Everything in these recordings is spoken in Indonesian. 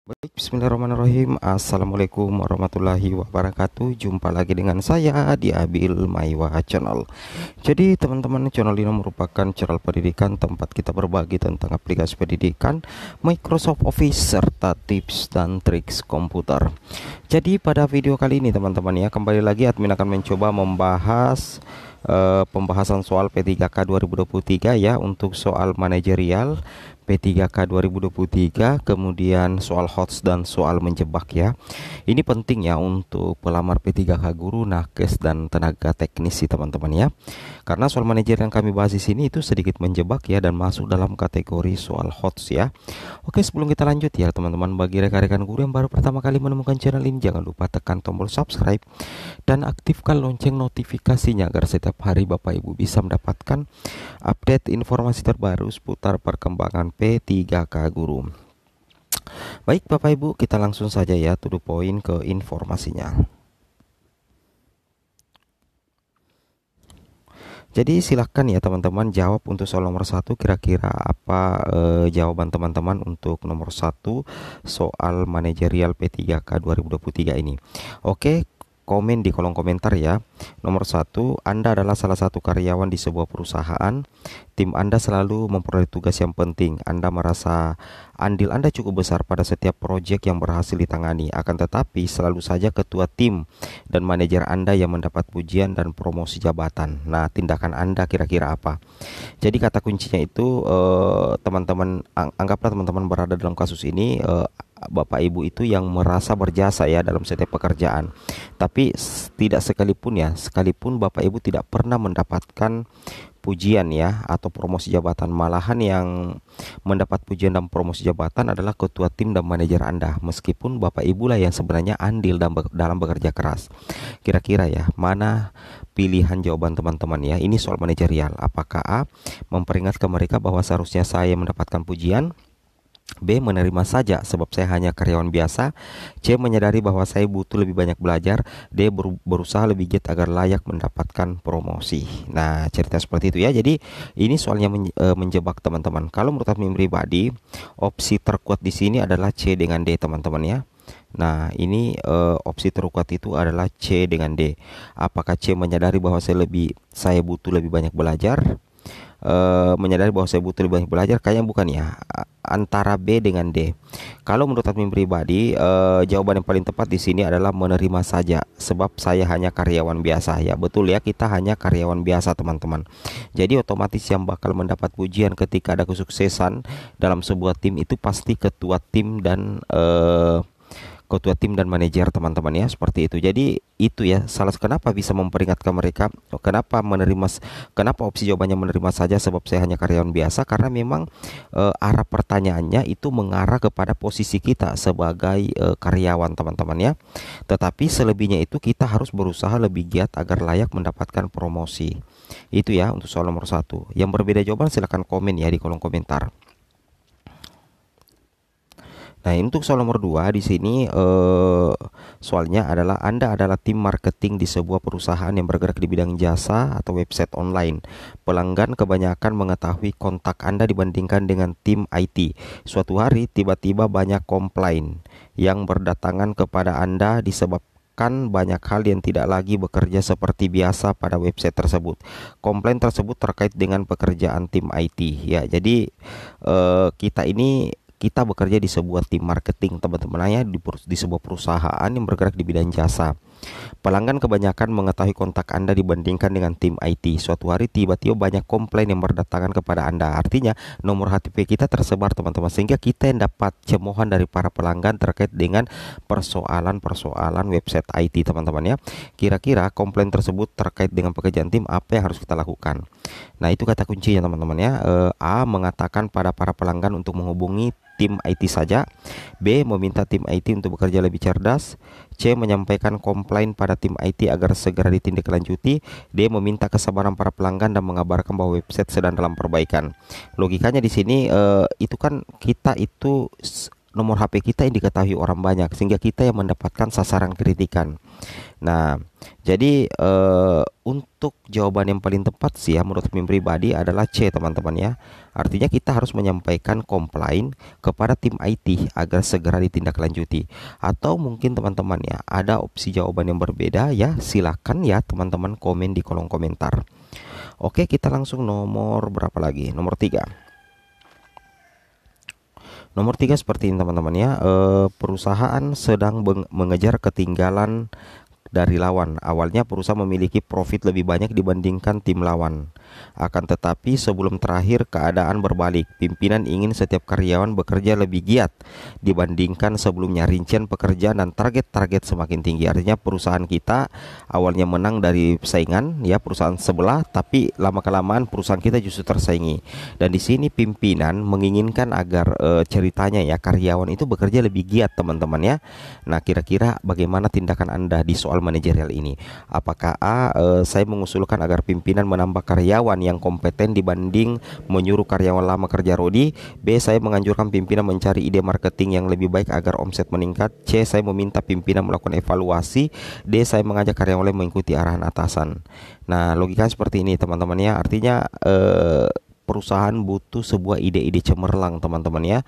Baik, bismillahirrahmanirrahim. Assalamualaikum warahmatullahi wabarakatuh. Jumpa lagi dengan saya di Abil Maiwa Channel. Jadi teman-teman, channel ini merupakan channel pendidikan tempat kita berbagi tentang aplikasi pendidikan, Microsoft Office, serta tips dan triks komputer. Jadi pada video kali ini teman-teman ya, kembali lagi admin akan mencoba membahas pembahasan soal P3K 2023 ya, untuk soal manajerial P3K 2023, kemudian soal HOTS dan soal menjebak ya. Ini penting ya untuk pelamar P3K guru, nakes dan tenaga teknis sih teman-teman ya. Karena soal manajer yang kami bahas di sini itu sedikit menjebak ya, dan masuk dalam kategori soal HOTS ya. Oke, sebelum kita lanjut ya teman-teman, bagi rekan-rekan guru yang baru pertama kali menemukan channel ini, jangan lupa tekan tombol subscribe dan aktifkan lonceng notifikasinya agar setiap hari Bapak Ibu bisa mendapatkan update informasi terbaru seputar perkembangan P3K guru. Baik Bapak Ibu, kita langsung saja ya to the point ke informasinya. Jadi silahkan ya teman-teman jawab untuk soal nomor 1, kira-kira apa jawaban teman-teman untuk nomor 1 soal manajerial P3K 2023 ini. Oke, komen di kolom komentar ya. Nomor 1, Anda adalah salah satu karyawan di sebuah perusahaan. Tim Anda selalu memperoleh tugas yang penting. Anda merasa andil Anda cukup besar pada setiap proyek yang berhasil ditangani. Akan tetapi selalu saja ketua tim dan manajer Anda yang mendapat pujian dan promosi jabatan. Nah, tindakan Anda kira-kira apa? Jadi kata kuncinya itu teman-teman, anggaplah teman-teman berada dalam kasus ini, Bapak Ibu itu yang merasa berjasa ya dalam setiap pekerjaan. Tapi tidak sekalipun Bapak Ibu tidak pernah mendapatkan pujian ya atau promosi jabatan, malahan yang mendapat pujian dan promosi jabatan adalah ketua tim dan manajer Anda, meskipun Bapak Ibu lah yang sebenarnya andil dalam bekerja keras. Kira-kira ya mana pilihan jawaban teman-teman ya? Ini soal manajerial. Apakah A, memperingatkan mereka bahwa seharusnya saya mendapatkan pujian? B, menerima saja sebab saya hanya karyawan biasa? C, menyadari bahwa saya butuh lebih banyak belajar? D, berusaha lebih giat agar layak mendapatkan promosi. Nah, cerita seperti itu ya. Jadi ini soalnya menjebak teman-teman. Kalau menurut admin pribadi, opsi terkuat di sini adalah C dengan D teman-teman ya. Nah, ini opsi terkuat itu adalah C dengan D. Apakah C menyadari bahwa saya butuh lebih banyak belajar? Menyadari bahwa saya butuh lebih banyak belajar? Kayaknya bukan ya. Antara B dengan D. Kalau menurut admin pribadi, jawaban yang paling tepat di sini adalah menerima saja sebab saya hanya karyawan biasa ya. Betul ya, kita hanya karyawan biasa teman-teman. Jadi otomatis yang bakal mendapat pujian ketika ada kesuksesan dalam sebuah tim itu pasti ketua tim dan manajer teman-teman ya, seperti itu. Jadi itu ya kenapa bisa memperingatkan mereka, kenapa opsi jawabannya menerima saja sebab saya hanya karyawan biasa, karena memang arah pertanyaannya itu mengarah kepada posisi kita sebagai karyawan teman-teman ya. Tetapi selebihnya itu kita harus berusaha lebih giat agar layak mendapatkan promosi. Itu ya untuk soal nomor 1. Yang berbeda jawaban silahkan komen ya di kolom komentar. Nah, untuk soal nomor 2 di sini soalnya adalah Anda adalah tim marketing di sebuah perusahaan yang bergerak di bidang jasa atau website online. Pelanggan kebanyakan mengetahui kontak Anda dibandingkan dengan tim IT. Suatu hari tiba-tiba banyak komplain yang berdatangan kepada Anda disebabkan banyak hal yang tidak lagi bekerja seperti biasa pada website tersebut. Komplain tersebut terkait dengan pekerjaan tim IT ya. Jadi kita bekerja di sebuah tim marketing teman-teman ya, di sebuah perusahaan yang bergerak di bidang jasa. Pelanggan kebanyakan mengetahui kontak Anda dibandingkan dengan tim IT. Suatu hari tiba-tiba banyak komplain yang berdatangan kepada Anda. Artinya nomor HTP kita tersebar teman-teman, sehingga kita yang dapat cemohan dari para pelanggan terkait dengan persoalan-persoalan website IT teman-teman ya. Kira-kira komplain tersebut terkait dengan pekerjaan tim, apa yang harus kita lakukan? Nah, itu kata kuncinya teman-teman ya. A, mengatakan pada para pelanggan untuk menghubungi tim IT saja. B, meminta tim IT untuk bekerja lebih cerdas. C, menyampaikan komplain pada tim IT agar segera ditindaklanjuti. D, meminta kesabaran para pelanggan dan mengabarkan bahwa website sedang dalam perbaikan. Logikanya di sini itu kan kita itu nomor HP kita yang diketahui orang banyak, sehingga kita yang mendapatkan sasaran kritikan. Nah, jadi untuk jawaban yang paling tepat sih ya menurut tim pribadi adalah C, teman-teman ya. Artinya kita harus menyampaikan komplain kepada tim IT agar segera ditindaklanjuti. Atau mungkin teman-teman ya ada opsi jawaban yang berbeda ya, silakan ya teman-teman komen di kolom komentar. Oke, kita langsung nomor berapa lagi? Nomor 3. Nomor 3 seperti ini teman-teman ya. Perusahaan sedang mengejar ketinggalan dari lawan. Awalnya perusahaan memiliki profit lebih banyak dibandingkan tim lawan. Akan tetapi sebelum terakhir keadaan berbalik. Pimpinan ingin setiap karyawan bekerja lebih giat dibandingkan sebelumnya. Rincian pekerjaan dan target-target semakin tinggi. Artinya perusahaan kita awalnya menang dari saingan ya perusahaan sebelah, tapi lama-kelamaan perusahaan kita justru tersaingi. Dan di sini pimpinan menginginkan agar ceritanya ya karyawan itu bekerja lebih giat, teman-teman ya. Nah, kira-kira bagaimana tindakan Anda di soal manajerial ini? Apakah A, saya mengusulkan agar pimpinan menambah karyawan yang kompeten dibanding menyuruh karyawan lama kerja rodi. B, saya menganjurkan pimpinan mencari ide marketing yang lebih baik agar omset meningkat. C, saya meminta pimpinan melakukan evaluasi. D, saya mengajak karyawan lain mengikuti arahan atasan. Nah, logika seperti ini teman-teman ya. Artinya perusahaan butuh sebuah ide-ide cemerlang, teman-teman ya.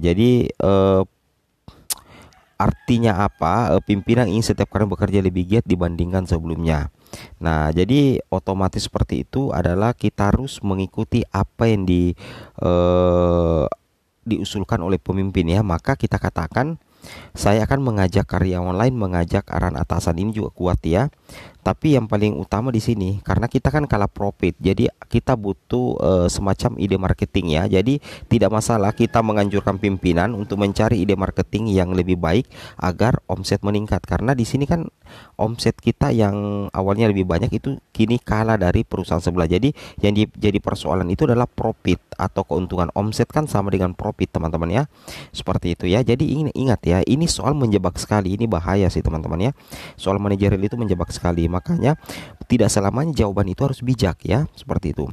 Jadi artinya apa? Pimpinan ingin setiap karyawan bekerja lebih giat dibandingkan sebelumnya. Nah, jadi otomatis seperti itu adalah kita harus mengikuti apa yang diusulkan oleh pemimpin ya. Maka kita katakan saya akan mengajak karyawan lain mengajak arahan atasan. Ini juga kuat ya. Tapi yang paling utama di sini karena kita kan kalah profit, jadi kita butuh semacam ide marketing ya. Jadi tidak masalah kita menganjurkan pimpinan untuk mencari ide marketing yang lebih baik agar omset meningkat. Karena di sini kan omset kita yang awalnya lebih banyak itu kini kalah dari perusahaan sebelah. Jadi yang jadi persoalan itu adalah profit atau keuntungan. Omset kan sama dengan profit, teman-teman ya. Seperti itu ya. Jadi ingat ya, ini soal menjebak sekali. Ini bahaya sih teman-teman ya. Soal manajerial itu menjebak sekali. Makanya tidak selamanya jawaban itu harus bijak ya, seperti itu.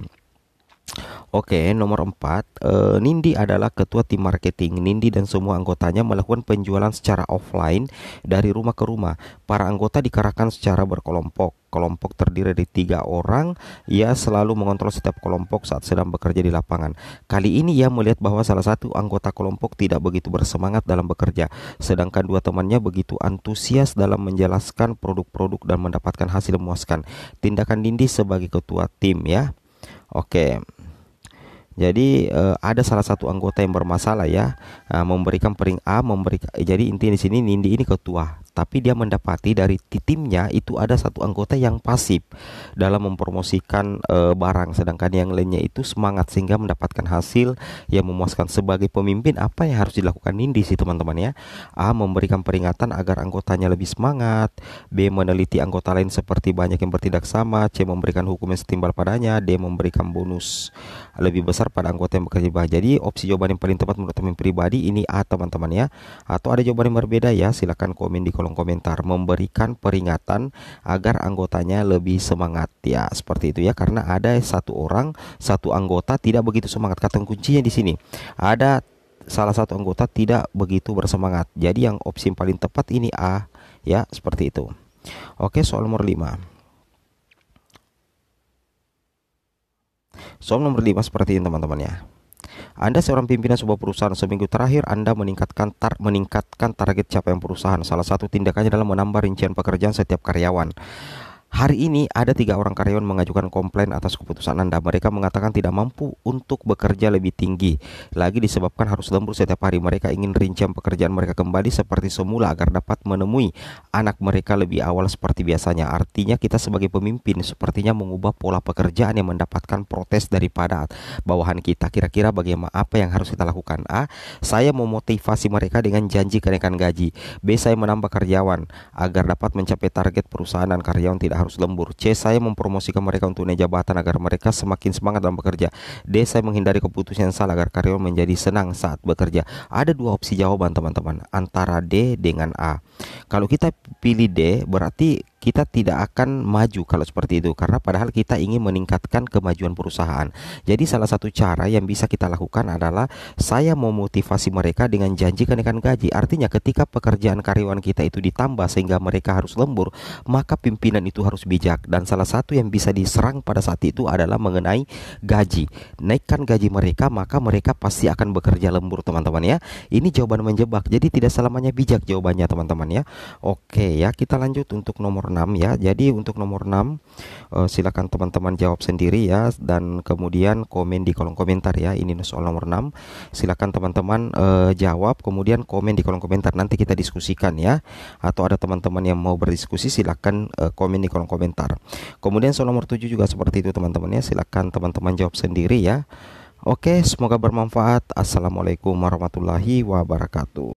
Oke, nomor 4, Nindi adalah ketua tim marketing. Nindi dan semua anggotanya melakukan penjualan secara offline dari rumah ke rumah. Para anggota dikerahkan secara berkelompok. Kelompok terdiri dari 3 orang. Ia selalu mengontrol setiap kelompok saat sedang bekerja di lapangan. Kali ini ia melihat bahwa salah satu anggota kelompok tidak begitu bersemangat dalam bekerja, sedangkan 2 temannya begitu antusias dalam menjelaskan produk-produk dan mendapatkan hasil memuaskan. Tindakan Nindi sebagai ketua tim ya. Oke. Jadi ada salah satu anggota yang bermasalah ya, memberikan jadi intinya di sini Nindi ini ketua, tapi dia mendapati dari timnya itu ada satu anggota yang pasif dalam mempromosikan barang, sedangkan yang lainnya itu semangat sehingga mendapatkan hasil yang memuaskan. Sebagai pemimpin apa yang harus dilakukan Nindi sih teman-teman ya? A, memberikan peringatan agar anggotanya lebih semangat. B, meneliti anggota lain seperti banyak yang bertindak sama. C, memberikan hukum yang setimpal padanya. D, memberikan bonus lebih besar pada anggota yang bekerja baik. Jadi opsi jawaban yang paling tepat menurut teman pribadi ini A, teman-teman ya. Atau ada jawaban yang berbeda ya, silakan komen di kolom komentar. Memberikan peringatan agar anggotanya lebih semangat ya, seperti itu ya. Karena ada satu anggota tidak begitu semangat. Kata kuncinya di sini ada salah satu anggota tidak begitu bersemangat. Jadi yang opsi yang paling tepat ini A ya, seperti itu. Oke, soal nomor 5. Soal nomor 5 seperti ini teman-teman ya. Anda seorang pimpinan sebuah perusahaan. Seminggu terakhir Anda meningkatkan target capaian perusahaan. Salah satu tindakannya adalah menambah rincian pekerjaan setiap karyawan. Hari ini ada 3 orang karyawan mengajukan komplain atas keputusan Anda. Mereka mengatakan tidak mampu untuk bekerja lebih tinggi lagi disebabkan harus lembur setiap hari. Mereka ingin rincian pekerjaan mereka kembali seperti semula agar dapat menemui anak mereka lebih awal seperti biasanya. Artinya kita sebagai pemimpin sepertinya mengubah pola pekerjaan yang mendapatkan protes daripada bawahan kita. Kira-kira bagaimana, apa yang harus kita lakukan? A, saya memotivasi mereka dengan janji kenaikan gaji. B, saya menambah karyawan agar dapat mencapai target perusahaan dan karyawan tidak harus lembur. C, saya mempromosikan mereka untuk naik jabatan agar mereka semakin semangat dalam bekerja. D, saya menghindari keputusan yang salah agar karyawan menjadi senang saat bekerja. Ada 2 opsi jawaban teman-teman, antara D dengan A. Kalau kita pilih D, berarti kita tidak akan maju kalau seperti itu, karena padahal kita ingin meningkatkan kemajuan perusahaan. Jadi salah satu cara yang bisa kita lakukan adalah saya memotivasi mereka dengan janji kenaikan gaji. Artinya ketika pekerjaan karyawan kita itu ditambah sehingga mereka harus lembur, maka pimpinan itu harus bijak, dan salah satu yang bisa diserang pada saat itu adalah mengenai gaji. Naikkan gaji mereka, maka mereka pasti akan bekerja lembur, teman-teman ya. Ini jawaban menjebak, jadi tidak selamanya bijak jawabannya, teman-teman ya. Oke ya, kita lanjut untuk nomor 6 ya. Jadi untuk nomor 6, silakan teman-teman jawab sendiri ya, dan kemudian komen di kolom komentar ya. Ini soal nomor 6. Silakan teman-teman jawab, kemudian komen di kolom komentar. Nanti kita diskusikan ya. Atau ada teman-teman yang mau berdiskusi, silakan komen di kolom komentar. Kemudian soal nomor 7 juga seperti itu, teman-teman ya. Silakan teman-teman jawab sendiri ya. Oke, semoga bermanfaat. Assalamualaikum warahmatullahi wabarakatuh.